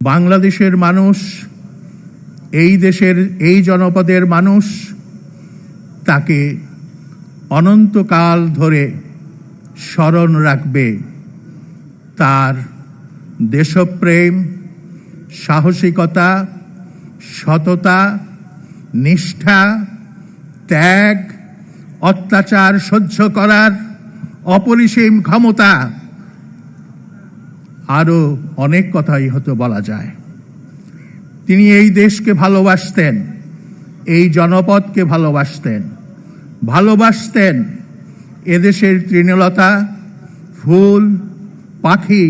বাংলাদেশের মানুষ, এই দেশের এই জনপদের মানুষ তাকে অনন্তকাল ধরে স্মরণ রাখবে। তার দেশপ্রেম, সাহসিকতা, সততা, নিষ্ঠা, ত্যাগ, অত্যাচার সহ্য করার অপরিসীম ক্ষমতা, আরও অনেক কথাই হয়তো বলা যায়। তিনি এই দেশকে ভালোবাসতেন, এই জনপদকে ভালোবাসতেন এদেশের তৃণলতা, ফুল, পাখি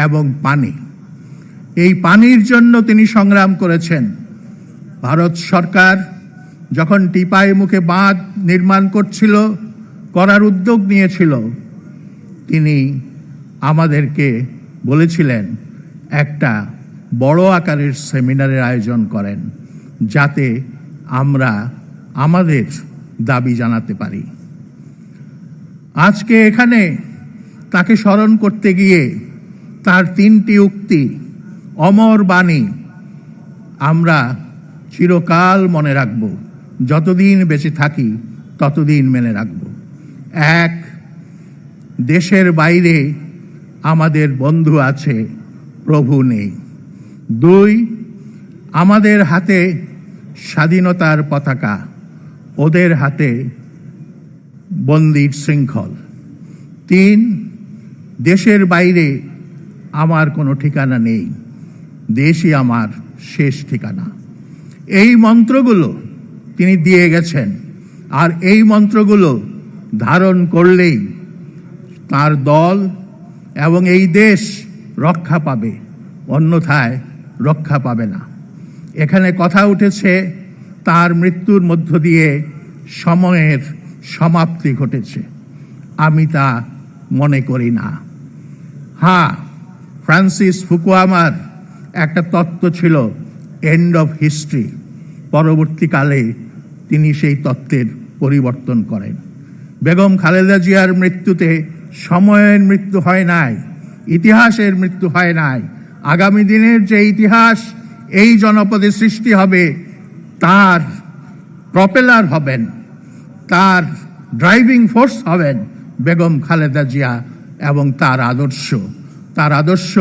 এবং পানি। এই পানির জন্য তিনি সংগ্রাম করেছেন। ভারত সরকার যখন টিপাই মুখে বাঁধ নির্মাণ করার উদ্যোগ নিয়েছিল, তিনি আমাদেরকে বলেছিলেন একটা বড় আকারের সেমিনারের আয়োজন করেন, যাতে আমরা আমাদের দাবি জানাতে পারি। আজকে এখানে তাকে স্মরণ করতে গিয়ে তার 3টি উক্তি, অমর বাণী আমরা চিরকাল মনে রাখব, যতদিন বেঁচে থাকি ততদিন মেনে রাখব। 1, দেশের বাইরে আমাদের বন্ধু আছে, প্রভু নেই। 2, আমাদের হাতে স্বাধীনতার পতাকা, ওদের হাতে বন্দির শৃঙ্খল। 3, দেশের বাইরে আমার কোনো ঠিকানা নেই, দেশই আমার শেষ ঠিকানা। এই মন্ত্রগুলো তিনি দিয়ে গেছেন, আর এই মন্ত্রগুলো ধারণ করলেই তার দল এবং এই দেশ রক্ষা পাবে, অন্যথায় রক্ষা পাবে না। এখানে কথা উঠেছে তার মৃত্যুর মধ্য দিয়ে সময়ের সমাপ্তি ঘটেছে। আমি তা মনে করি না। হ্যাঁ, ফ্রান্সিস ফুকুয়ামার একটা তত্ত্ব ছিল, এন্ড অফ হিস্ট্রি। পরবর্তীকালে তিনি সেই তত্ত্বের পরিবর্তন করেন। বেগম খালেদা জিয়ার মৃত্যুতে সময়ের মৃত্যু হয় নাই, ইতিহাসের মৃত্যু হয় নাই। আগামী দিনের যে ইতিহাস এই জনপদে সৃষ্টি হবে, তার প্রপেলার হবেন, তার ড্রাইভিং ফোর্স হবেন বেগম খালেদা জিয়া এবং তার আদর্শ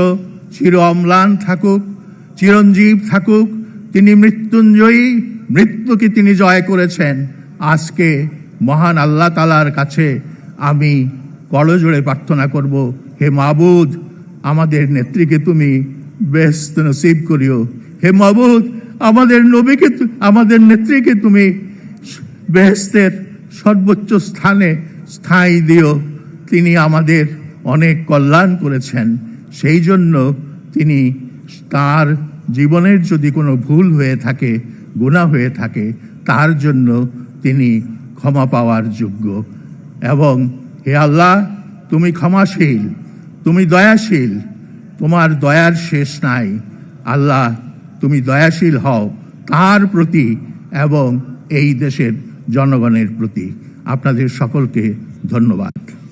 চির অম্লান থাকুক, চিরঞ্জীব থাকুক। তিনি মৃত্যুঞ্জয়ী, মৃত্যুকে তিনি জয় করেছেন। আজকে মহান আল্লাহ তাআলার কাছে আমি করজোড়ে প্রার্থনা করব, হে মাবুদ, আমাদের নেত্রীকে তুমি বেহেশত নসিব করিও। হে মাবুদ, আমাদের নেত্রীকে তুমি বেহেশতের সর্বোচ্চ স্থানে স্থায়ী দিও। তিনি আমাদের অনেক কল্যাণ করেছেন, সেই জন্য তিনি তার জীবনের যদি কোনো ভুল হয়ে থাকে, গুনাহ হয়ে থাকে, তার জন্য তিনি ক্ষমা পাওয়ার যোগ্য। এবং হে আল্লাহ, তুমি ক্ষমাশীল, তুমি দয়াশীল, তোমার দয়ার শেষ নাই। আল্লাহ, তুমি দয়াশীল হও তার প্রতি এবং এই দেশের জনগণের প্রতি। আপনাদের সকলকে ধন্যবাদ।